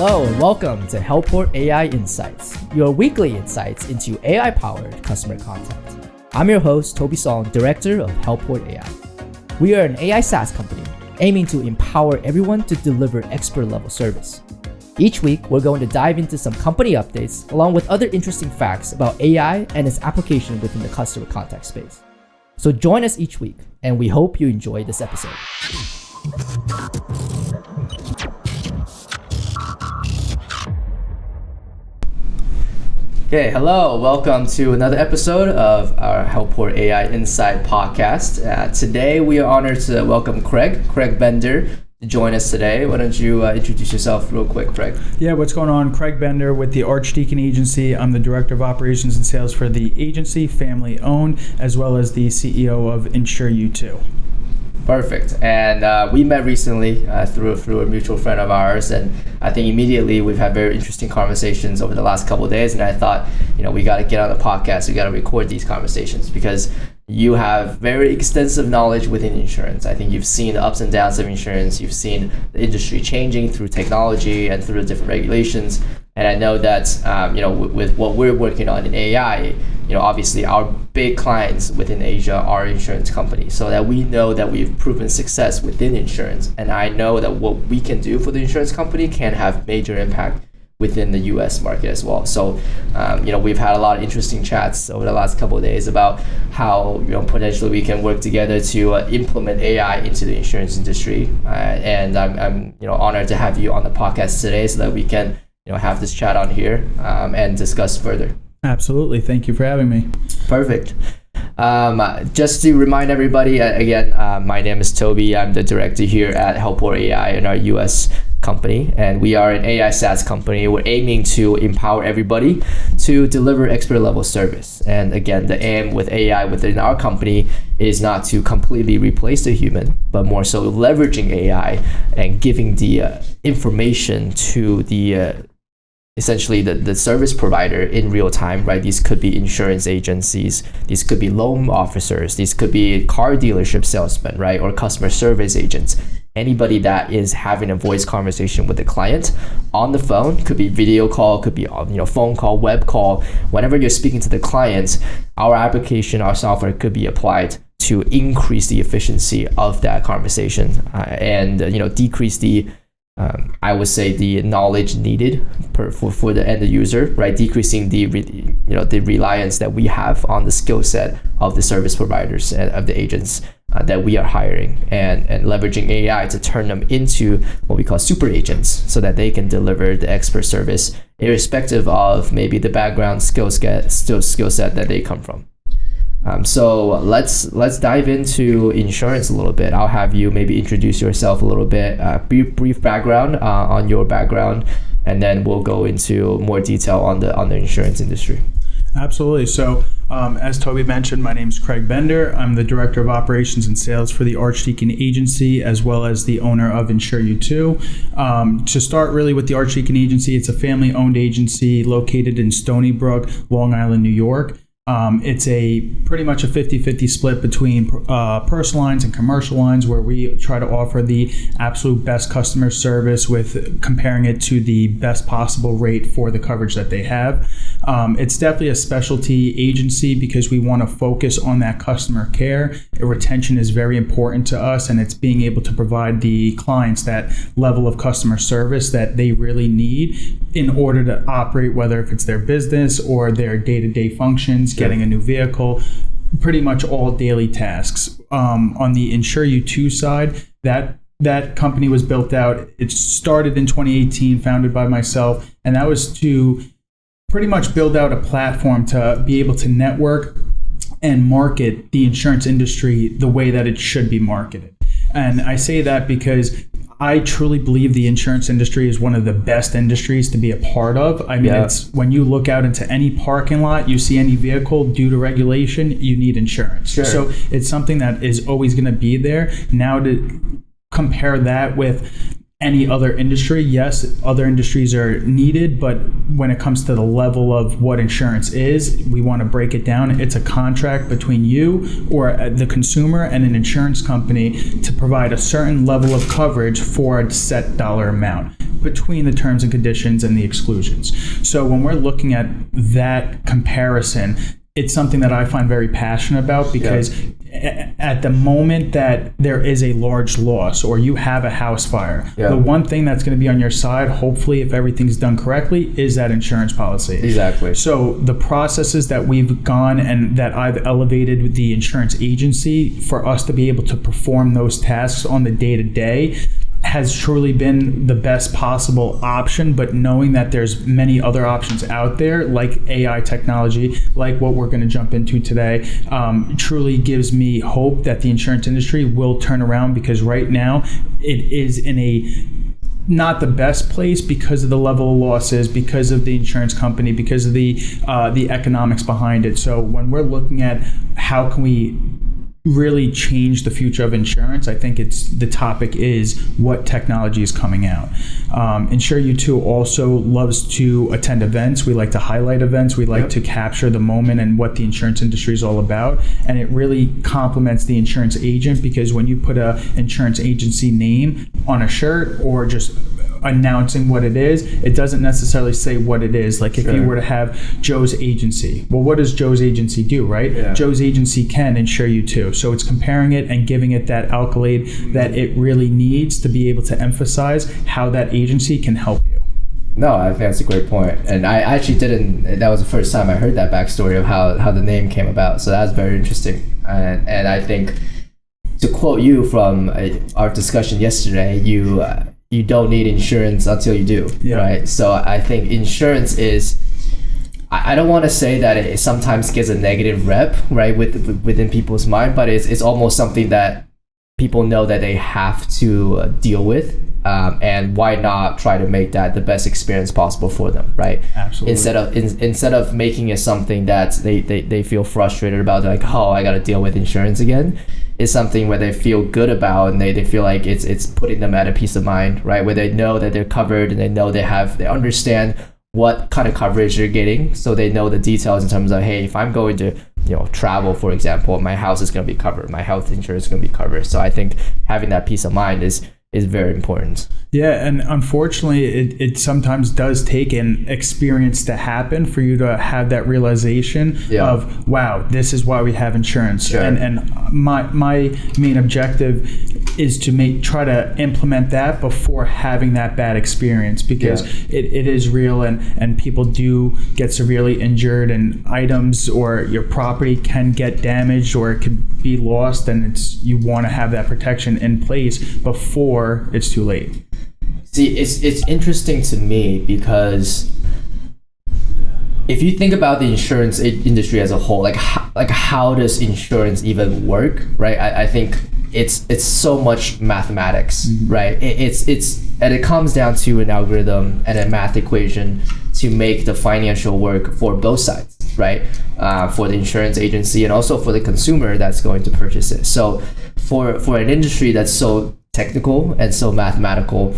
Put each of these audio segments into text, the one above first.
Hello and welcome to Helport AI Insights, your weekly insights into AI-powered customer contact. I'm your host, Toby Song, Director of Helport AI. We are an AI SaaS company aiming to empower everyone to deliver expert-level service. Each week, we're going to dive into some company updates along with other interesting facts about AI and its application within the customer contact space. So join us each week, and we hope you enjoy this episode. Okay, hello, welcome to another episode of our Helport AI Insight podcast. Today, we are honored to welcome Craig Bender, to join us today. Why don't you introduce yourself real quick, Craig? Yeah, what's going on? Craig Bender with the Archdeacon Agency. I'm the Director of Operations and Sales for the agency, family owned, as well as the CEO of Insure You Too. Perfect. And we met recently through a mutual friend of ours, and I think immediately we've had very interesting conversations over the last couple of days. And I thought, we got to get on the podcast. We got to record these conversations because you have very extensive knowledge within insurance. I think you've seen the ups and downs of insurance. You've seen the industry changing through technology and through the different regulations. And I know that, with what we're working on in AI, obviously our big clients within Asia are insurance companies, so that we know that we've proven success within insurance. And I know that what we can do for the insurance company can have major impact within the US market as well. So, we've had a lot of interesting chats over the last couple of days about how, potentially we can work together to implement AI into the insurance industry. And I'm honored to have you on the podcast today so that we can, have this chat on here and discuss further. Absolutely. Thank you for having me. Perfect. Just to remind everybody, again, my name is Toby. I'm the director here at Helport AI in our US company, and we are an AI SaaS company. We're aiming to empower everybody to deliver expert level service. And again, the aim with AI within our company is not to completely replace the human, but more so leveraging AI and giving the information to the essentially the service provider in real time, right? These could be insurance agencies, these could be loan officers, these could be car dealership salesmen, right? Or customer service agents. Anybody that is having a voice conversation with the client on the phone, could be video call, could be phone call, web call. Whenever you're speaking to the client, our application, our software could be applied to increase the efficiency of that conversation and decrease the I would say the knowledge needed for the end user, right? Decreasing the reliance that we have on the skill set of the service providers and of the agents that we are hiring, and leveraging AI to turn them into what we call super agents, so that they can deliver the expert service irrespective of maybe the background skill set that they come from. So let's dive into insurance a little bit. I'll have you maybe introduce yourself a little bit, brief background on your background, and then we'll go into more detail on the insurance industry. Absolutely. So as Toby mentioned, my name is Craig Bender. I'm the Director of Operations and Sales for the Archdeacon Agency, as well as the owner of Insure You Too. To start really with the Archdeacon Agency, it's a family-owned agency located in Stony Brook, Long Island, New York. It's pretty much a 50-50 split between personal lines and commercial lines, where we try to offer the absolute best customer service with comparing it to the best possible rate for the coverage that they have. It's definitely a specialty agency because we want to focus on that customer care. Retention is very important to us, and it's being able to provide the clients that level of customer service that they really need in order to operate, whether if it's their business or their day-to-day functions, getting a new vehicle, pretty much all daily tasks. On the Insure You Too side, that company was built out. It started in 2018, founded by myself, and that was to pretty much build out a platform to be able to network and market the insurance industry the way that it should be marketed. And I say that because I truly believe the insurance industry is one of the best industries to be a part of. I mean, It's when you look out into any parking lot, you see any vehicle, due to regulation, you need insurance. Sure. So it's something that is always going to be there. Now to compare that with any other industry, yes, other industries are needed, but when it comes to the level of what insurance is, we want to break it down. It's a contract between you or the consumer and an insurance company to provide a certain level of coverage for a set dollar amount between the terms and conditions and the exclusions. So when we're looking at that comparison, it's something that I find very passionate about, because at the moment that there is a large loss or you have a house fire, the one thing that's going to be on your side, hopefully if everything's done correctly, is that insurance policy. Exactly. So the processes that we've gone and that I've elevated with the insurance agency for us to be able to perform those tasks on the day-to-day has truly been the best possible option. But knowing that there's many other options out there, like AI technology, like what we're going to jump into today, truly gives me hope that the insurance industry will turn around, because right now it is in a not the best place because of the level of losses, because of the insurance company, because of the economics behind it. So when we're looking at how can we really change the future of insurance, I think the topic is what technology is coming out. InsureU2 also loves to attend events. We like to highlight events. We like to capture the moment and what the insurance industry is all about. And it really complements the insurance agent, because when you put a insurance agency name on a shirt or just announcing what it is, it doesn't necessarily say what it is. Like if you were to have Joe's agency, well, what does Joe's agency do, right? Joe's agency can insure you too. So it's comparing it and giving it that accolade that it really needs to be able to emphasize how that agency can help you. No, I think that's a great point. And I actually that was the first time I heard that backstory of how the name came about. So that's very interesting. And I think, to quote you from our discussion yesterday, you don't need insurance until you do, right? So I think insurance is, I don't want to say that it sometimes gets a negative rep, right, within people's mind, but it's almost something that people know that they have to deal with, and why not try to make that the best experience possible for them, right? Absolutely. Instead of making it something that they feel frustrated about, like, oh, I got to deal with insurance again. Is something where they feel good about, and they feel like it's putting them at a peace of mind, right? Where they know that they're covered, and they know they understand what kind of coverage they're getting, so they know the details in terms of, hey, if I'm going to travel, for example, my house is going to be covered, my health insurance is going to be covered. So I think having that peace of mind is very important. Yeah, and unfortunately, it sometimes does take an experience to happen for you to have that realization of, wow, this is why we have insurance. And my main objective is to try to implement that before having that bad experience, because it is real, and people do get severely injured, and items or your property can get damaged or it could be lost, and you want to have that protection in place before it's too late. See, it's interesting to me, because if you think about the insurance industry as a whole, like how does insurance even work, right? I think it's so much mathematics, right? And it comes down to an algorithm and a math equation to make the financial work for both sides, right? For the insurance agency and also for the consumer that's going to purchase it. So for an industry that's so technical and so mathematical,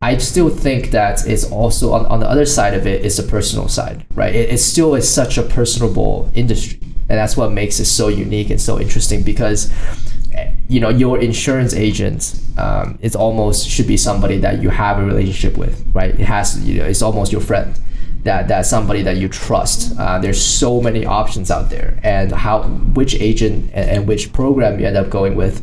I still think that it's also on the other side of it is the personal side, right? It still is such a personable industry, and that's what makes it so unique and so interesting, because your insurance agent it's almost should be somebody that you have a relationship with, right? It has it's almost your friend, that's somebody that you trust. There's so many options out there, and which agent and which program you end up going with,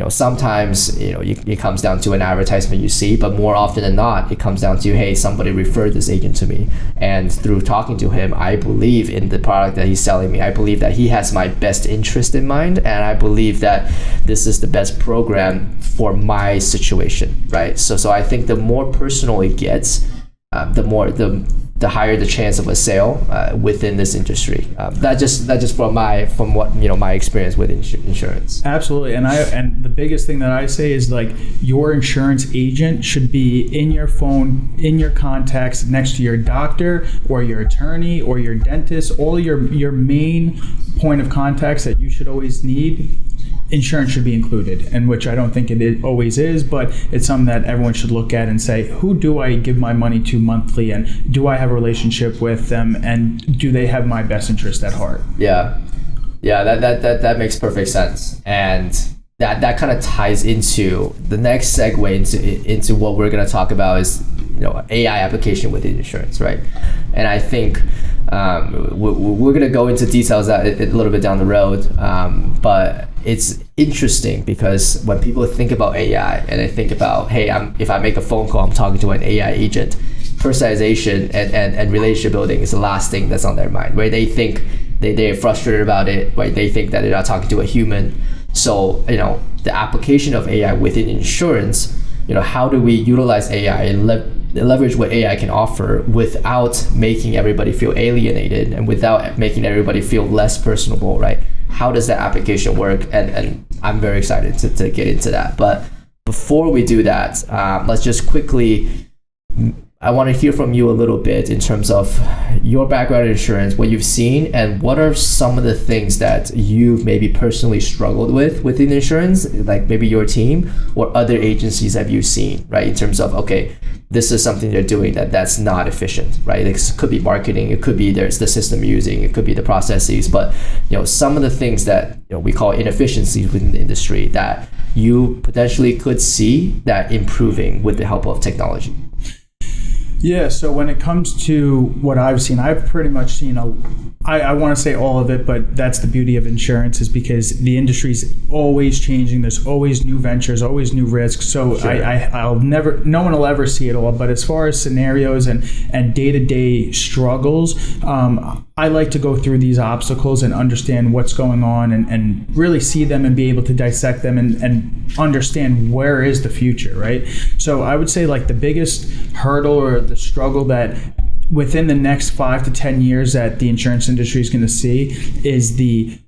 sometimes it comes down to an advertisement you see, but more often than not it comes down to, hey, somebody referred this agent to me, and through talking to him, I believe in the product that he's selling me. I believe that he has my best interest in mind, and I believe that this is the best program for my situation, right? So I think the more personal it gets, the higher the chance of a sale within this industry. That just from what my experience with insurance. Absolutely, and the biggest thing that I say is, like, your insurance agent should be in your phone, in your contacts, next to your doctor or your attorney or your dentist, all your main point of contacts that you should always need. insurance should be included, and which I don't think always is, but it's something that everyone should look at and say, who do I give my money to monthly, and do I have a relationship with them, and do they have my best interest at heart? Yeah, that makes perfect sense, and that kind of ties into the next segue into what we're going to talk about is AI application within insurance, right? And I think we're going to go into details that a little bit down the road, but it's interesting because when people think about AI and they think about, hey, if I make a phone call, I'm talking to an AI agent, personalization and relationship building is the last thing that's on their mind, right? They think they're frustrated about it, right? They think that they're not talking to a human. So, the application of AI within insurance, how do we utilize AI and leverage what AI can offer without making everybody feel alienated and without making everybody feel less personable, right? How does that application work? And I'm very excited to get into that. But before we do that, let's just quickly, I want to hear from you a little bit in terms of your background in insurance, what you've seen, and what are some of the things that you've maybe personally struggled with within insurance, like maybe your team or other agencies have you seen, right? In terms of, okay, this is something they're doing that's not efficient, right? It could be marketing, it could be there's the system you're using, it could be the processes, but some of the things that we call inefficiencies within the industry that you potentially could see that improving with the help of technology. Yeah, so when it comes to what I've seen, I've pretty much seen I want to say all of it, but that's the beauty of insurance, is because the industry's always changing. There's always new ventures, always new risks. So sure. No one will ever see it all. But as far as scenarios and day-to-day struggles, I like to go through these obstacles and understand what's going on and really see them and be able to dissect them and understand where is the future, right? So I would say like the biggest hurdle or the struggle that within the next 5 to 10 years that the insurance industry is going to see is the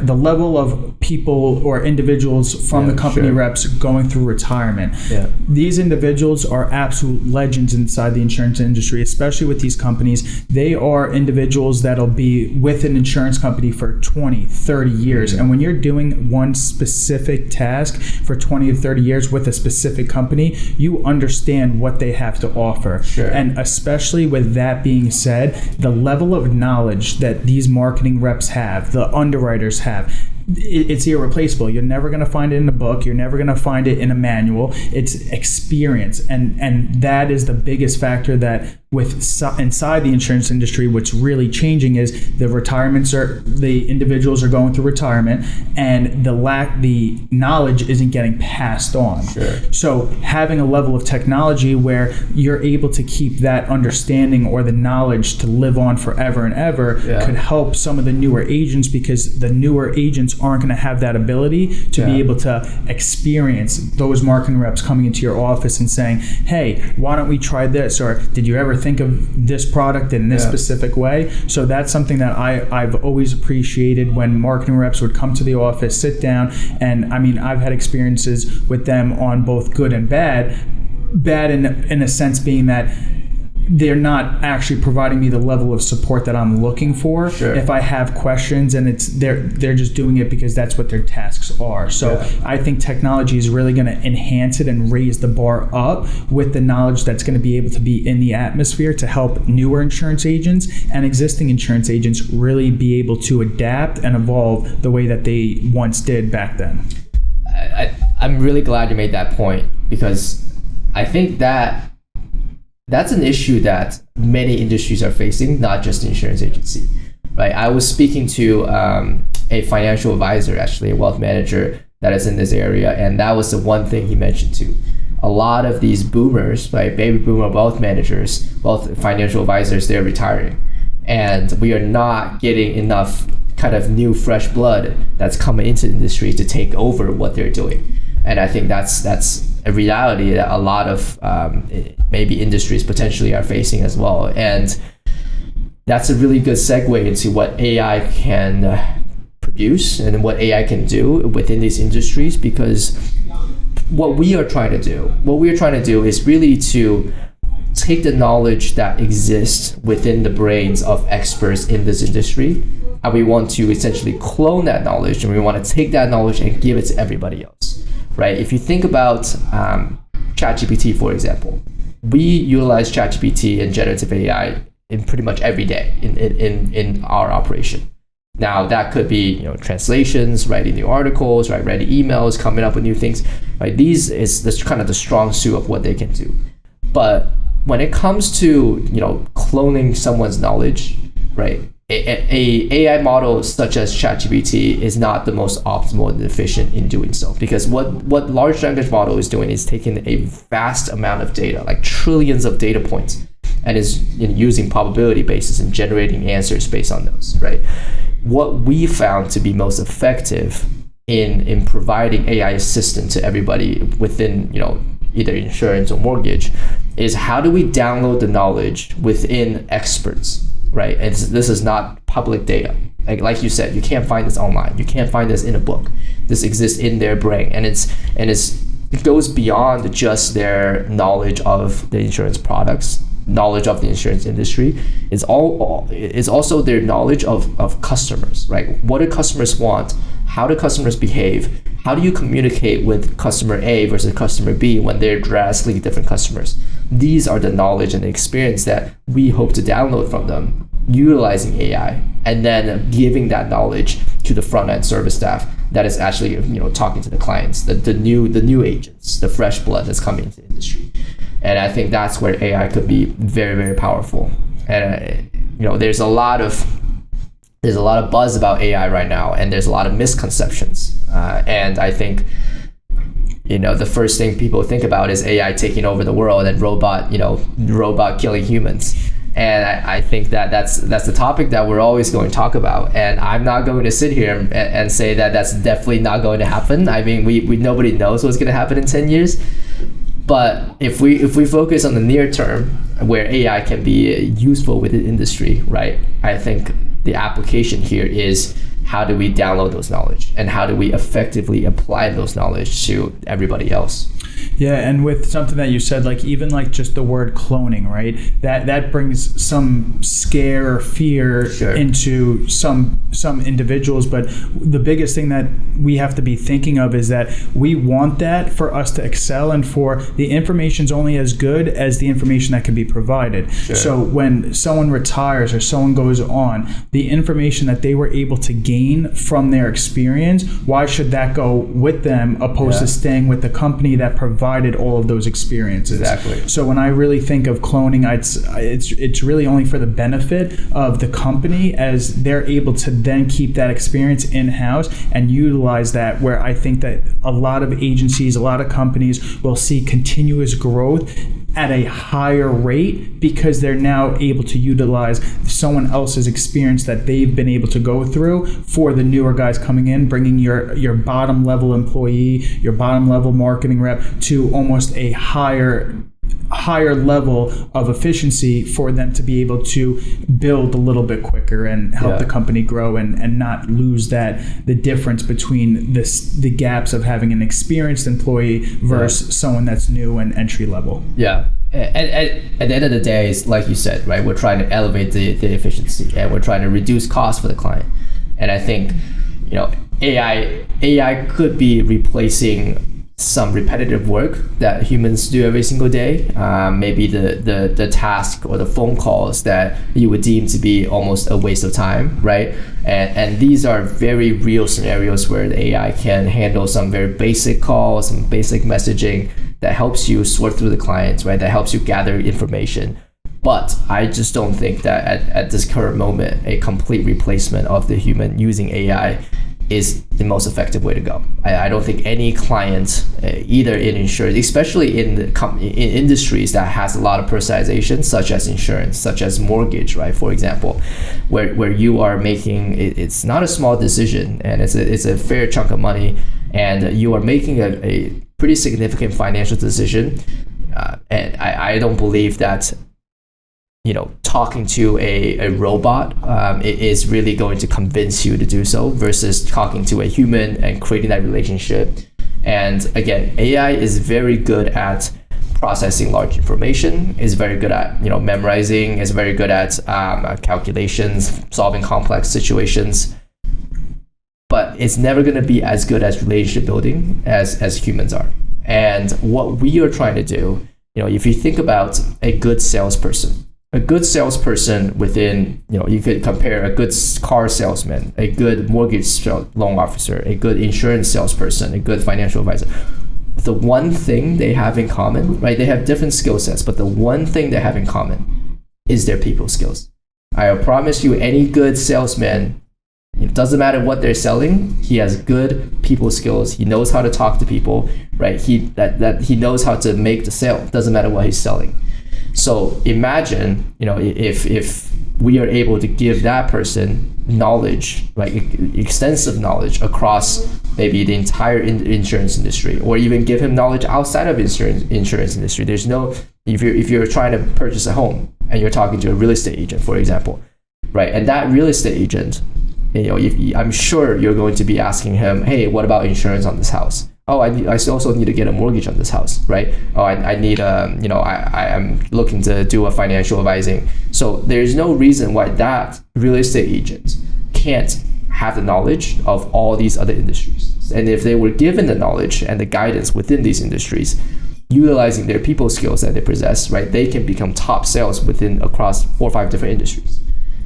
level of people or individuals from the company reps going through retirement. Yeah. These individuals are absolute legends inside the insurance industry, especially with these companies. They are individuals that'll be with an insurance company for 20, 30 years. Mm-hmm. And when you're doing one specific task for 20 to 30 years with a specific company, you understand what they have to offer. Sure. And especially with that being said, the level of knowledge that these marketing reps have, the underwriters have, it's irreplaceable. You're never going to find it in a book. You're never going to find it in a manual. It's experience. And that is the biggest factor that inside the insurance industry, what's really changing is the individuals are going through retirement, and the knowledge isn't getting passed on. Sure. So having a level of technology where you're able to keep that understanding or the knowledge to live on forever and ever could help some of the newer agents, because the newer agents aren't going to have that ability to be able to experience those marketing reps coming into your office and saying, hey, why don't we try this? Or did you ever think of this product in this specific way? So that's something that I've always appreciated when marketing reps would come to the office, sit down, and I mean, I've had experiences with them on both good and bad in a sense being that they're not actually providing me the level of support that I'm looking for. Sure. If I have questions, and they're just doing it because that's what their tasks are. So I think technology is really going to enhance it and raise the bar up with the knowledge that's going to be able to be in the atmosphere to help newer insurance agents and existing insurance agents really be able to adapt and evolve the way that they once did back then. I'm really glad you made that point, because I think that's an issue that many industries are facing, not just the insurance agency, right? I was speaking to a financial advisor, actually a wealth manager that is in this area, and that was the one thing he mentioned too. A lot of these boomers, right, baby boomer wealth managers, wealth financial advisors, they're retiring, and we are not getting enough kind of new fresh blood that's coming into the industry to take over what they're doing. And I think that's a reality that a lot of maybe industries potentially are facing as well. And that's a really good segue into what AI can produce and what AI can do within these industries, because what we are trying to do is really to take the knowledge that exists within the brains of experts in this industry and we want to essentially clone that knowledge, and we want to take that knowledge and give it to everybody else, right? If you think about ChatGPT, for example, we utilize ChatGPT and generative AI in pretty much every day in our operation. Now that could be translations, writing new articles, right, writing emails, coming up with new things, right? These is this kind of the strong suit of what they can do. But when it comes to cloning someone's knowledge, right, a AI model such as ChatGPT is not the most optimal and efficient in doing so, because what large language model is doing is taking a vast amount of data, like trillions of data points, and is using probability basis and generating answers based on those, right? What we found to be most effective in providing AI assistant to everybody within either insurance or mortgage is, how do we download the knowledge within experts, right? And this is not public data. Like you said, you can't find this online. You can't find this in a book. This exists in their brain, and it goes beyond just their knowledge of the insurance products, knowledge of the insurance industry. It's also their knowledge of customers, right? What do customers want? How do customers behave? How do you communicate with customer A versus customer B when they're drastically different customers? These are the knowledge and the experience that we hope to download from them, utilizing AI, and then giving that knowledge to the front end service staff that is actually talking to the clients, the new agents, the fresh blood that's coming into the industry. And I think that's where AI could be very, very powerful. And there's a lot of buzz about AI right now, and there's a lot of misconceptions. And I think the first thing people think about is AI taking over the world and robot killing humans. And I think that's the topic that we're always going to talk about. And I'm not going to sit here and say that that's definitely not going to happen. I mean, we nobody knows what's going to happen in 10 years. But if we focus on the near term, where AI can be useful within industry, right? I think the application here is, how do we download those knowledge, and how do we effectively apply those knowledge to everybody else? Yeah, and with something that you said, like even like just the word cloning, right? That brings some scare or fear into some individuals. But the biggest thing that we have to be thinking of is that we want that for us to excel, and for the information's only as good as the information that can be provided. So when someone retires or someone goes on, the information that they were able to gain from their experience, why should that go with them opposed to staying with the company that provided all of those experiences? Exactly. So when I really think of cloning, it's really only for the benefit of the company, as they're able to then keep that experience in-house and utilize that, where I think that a lot of agencies, a lot of companies will see continuous growth at a higher rate, because they're now able to utilize someone else's experience that they've been able to go through for the newer guys coming in, bringing your bottom level employee, your bottom level marketing rep to almost a higher level of efficiency for them to be able to build a little bit quicker and help the company grow, and not lose the difference between the gaps of having an experienced employee versus someone that's new and entry level. Yeah. And at the end of the day, it's like you said, right? We're trying to elevate the efficiency, and we're trying to reduce costs for the client. And I think AI could be replacing some repetitive work that humans do every single day. Maybe the task or the phone calls that you would deem to be almost a waste of time, right? And these are very real scenarios where the AI can handle some very basic calls, some basic messaging that helps you sort through the clients, right? That helps you gather information. But I just don't think that at this current moment, a complete replacement of the human using AI is the most effective way to go. I don't think any client, either in insurance, especially in industries that has a lot of personalization, such as insurance, such as mortgage, right? For example, where you are making, it's not a small decision, and it's a fair chunk of money, and you are making a pretty significant financial decision. And I don't believe that talking to a robot is really going to convince you to do so, versus talking to a human and creating that relationship. And again, AI is very good at processing large information, is very good at memorizing, is very good at calculations, solving complex situations, but it's never going to be as good as relationship building as humans are. And what we are trying to do, if you think about a good salesperson within, you could compare a good car salesman, a good mortgage loan officer, a good insurance salesperson, a good financial advisor. The one thing they have in common, right? They have different skill sets, but the one thing they have in common is their people skills. I promise you, any good salesman, it doesn't matter what they're selling, he has good people skills. He knows how to talk to people, right? He knows how to make the sale. Doesn't matter what he's selling. So imagine, if we are able to give that person knowledge, right, extensive knowledge across maybe the entire insurance industry, or even give him knowledge outside of insurance industry. There's no, if you're trying to purchase a home and you're talking to a real estate agent, for example, right, and that real estate agent, I'm sure you're going to be asking him, hey, what about insurance on this house? Oh, I also need to get a mortgage on this house, right? Oh, I need I am looking to do a financial advising. So there's no reason why that real estate agent can't have the knowledge of all these other industries. And if they were given the knowledge and the guidance within these industries, utilizing their people skills that they possess, right, they can become top sales across 4 or 5 different industries.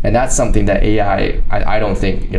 And that's something that AI, I don't think,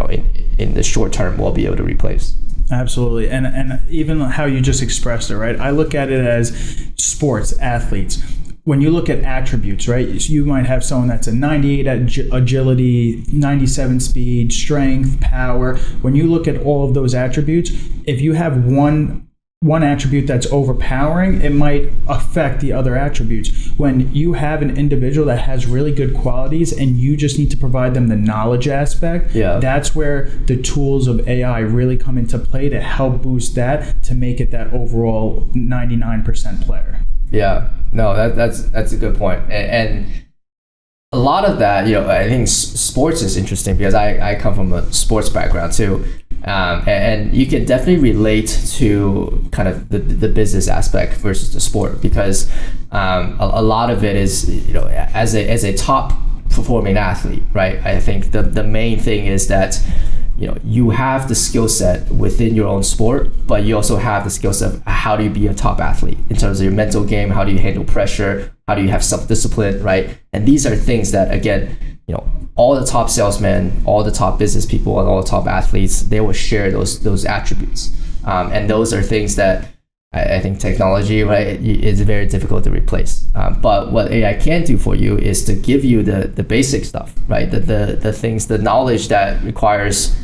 in the short term will be able to replace. Absolutely. And even how you just expressed it, right? I look at it as sports athletes. When you look at attributes, right, you might have someone that's a 98 agility, 97 speed, strength, power. When you look at all of those attributes, if you have one attribute that's overpowering, it might affect the other attributes. When you have an individual that has really good qualities and you just need to provide them the knowledge aspect, that's where the tools of AI really come into play to help boost that, to make it that overall 99% player. Yeah, no, that's a good point. And a lot of that, I think sports is interesting because I come from a sports background too. And you can definitely relate to kind of the business aspect versus the sport, because a lot of it is, as a top performing athlete, right? I think the main thing is that you have the skill set within your own sport, but you also have the skill set of how do you be a top athlete in terms of your mental game, how do you handle pressure, how do you have self-discipline, right? And these are things that, again, all the top salesmen, all the top business people, and all the top athletes, they will share those attributes. And those are things that I think technology, right, is very difficult to replace. But what AI can do for you is to give you the basic stuff, right? The things, the knowledge that requires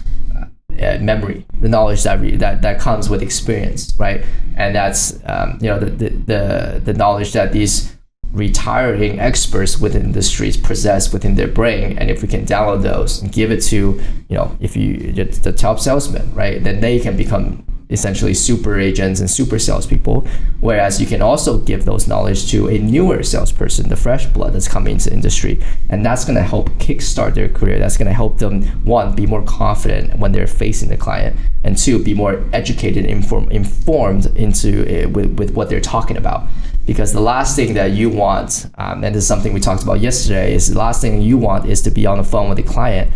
memory, the knowledge that comes with experience, right? And that's the knowledge that these retiring experts within industries possess within their brain. And if we can download those and give it to the top salesman, right, then they can become essentially super agents and super salespeople. Whereas you can also give those knowledge to a newer salesperson, the fresh blood that's coming into industry, and that's going to help kickstart their career. That's going to help them, one, be more confident when they're facing the client, and two, be more educated, informed into with what they're talking about. Because the last thing that you want, and this is something we talked about yesterday, is the last thing you want is to be on the phone with a client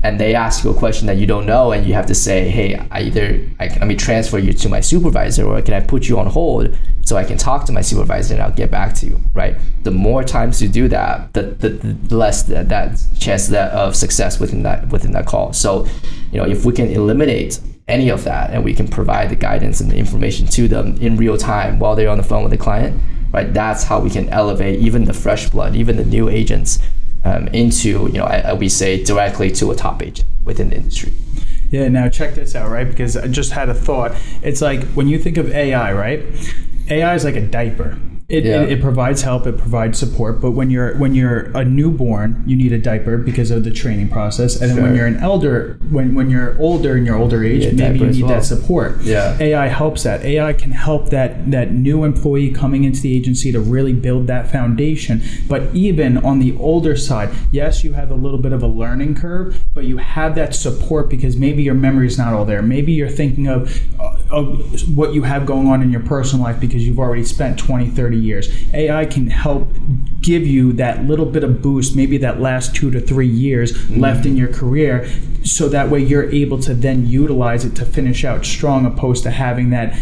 and they ask you a question that you don't know, and you have to say, hey, let me transfer you to my supervisor, or can I put you on hold so I can talk to my supervisor and I'll get back to you, right? The more times you do that, the less that chance of success within that call. So, if we can eliminate any of that and we can provide the guidance and the information to them in real time while they're on the phone with the client, right? That's how we can elevate even the fresh blood, even the new agents, into, we say directly to a top agent within the industry. Yeah, now check this out, right? Because I just had a thought. It's like when you think of AI, right? AI is like a diaper. It provides help, it provides support, but when you're a newborn, you need a diaper because of the training process, and then when you're when you're older in your older age, maybe you need that support. AI helps that. AI can help that new employee coming into the agency to really build that foundation. But even on the older side, yes, you have a little bit of a learning curve, but you have that support because maybe your memory is not all there. Maybe you're thinking of what you have going on in your personal life because you've already spent 20, 30 30 years. AI can help give you that little bit of boost, maybe that last 2 to 3 years left in your career, so that way you're able to then utilize it to finish out strong, opposed to having that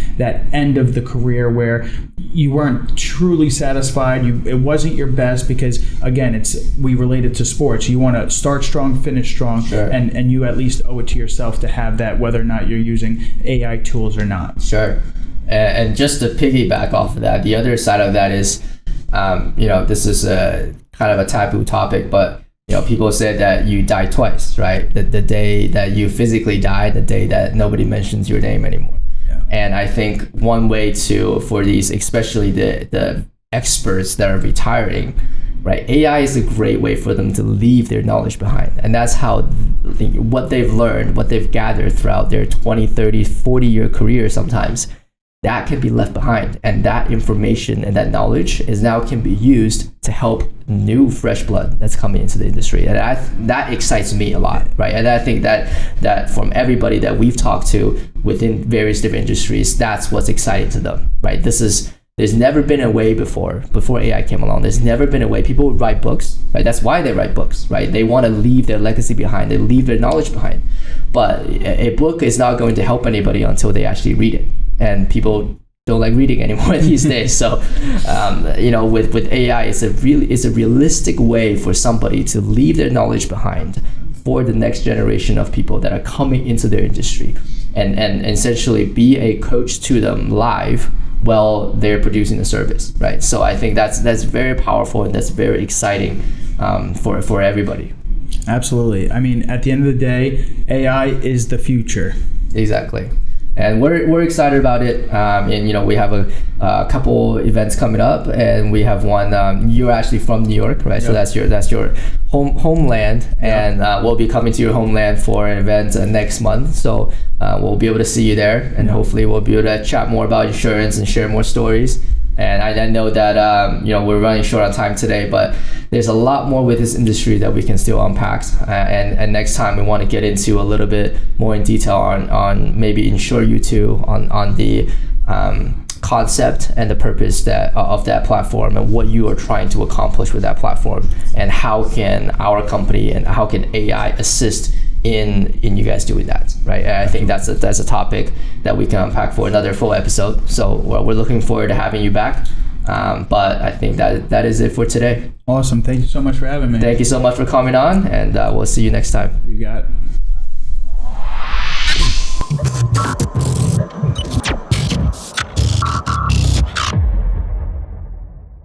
end of the career where you weren't truly satisfied. It wasn't your best, because again, we relate it to sports. You want to start strong, finish strong, sure. and you at least owe it to yourself to have that, whether or not you're using AI tools or not. Sure. And just to piggyback off of that, the other side of that is, this is a kind of a taboo topic, but people say that you die twice, right? The day that you physically die, the day that nobody mentions your name anymore. Yeah. And I think one way for these, especially the experts that are retiring, right? AI is a great way for them to leave their knowledge behind. And that's how what they've learned, what they've gathered throughout their 20, 30, 40-year career sometimes, that can be left behind. And that information and that knowledge can be used to help new fresh blood that's coming into the industry. And that excites me a lot, right? And I think that from everybody that we've talked to within various different industries, that's what's exciting to them, right? There's never been a way before AI came along. There's never been a way. People would write books, right? That's why they write books, right? They want to leave their legacy behind. They leave their knowledge behind. But a book is not going to help anybody until they actually read it. And people don't like reading anymore these days. So, with AI, it's a realistic way for somebody to leave their knowledge behind for the next generation of people that are coming into their industry, and essentially be a coach to them live while they're producing the service, right? So I think that's very powerful, and that's very exciting for everybody. Absolutely. I mean, at the end of the day, AI is the future. Exactly. And we're excited about it. And we have a couple events coming up, and we have one. You're actually from New York, right? Yep. So that's your homeland, yep. And we'll be coming to your homeland for an event next month. So we'll be able to see you there, and hopefully we'll be able to chat more about insurance and share more stories. And I know that we're running short on time today, but there's a lot more with this industry that we can still unpack. And next time we want to get into a little bit more in detail on maybe InsureU2, on the concept and the purpose of that platform, and what you are trying to accomplish with that platform, and how can our company and how can AI assist in you guys doing that, right? And I think that's a topic that we can unpack for another full episode. So we're looking forward to having you back. But I think that is it for today. Awesome. Thank you so much for having me. Thank you so much for coming on, and we'll see you next time. You got it.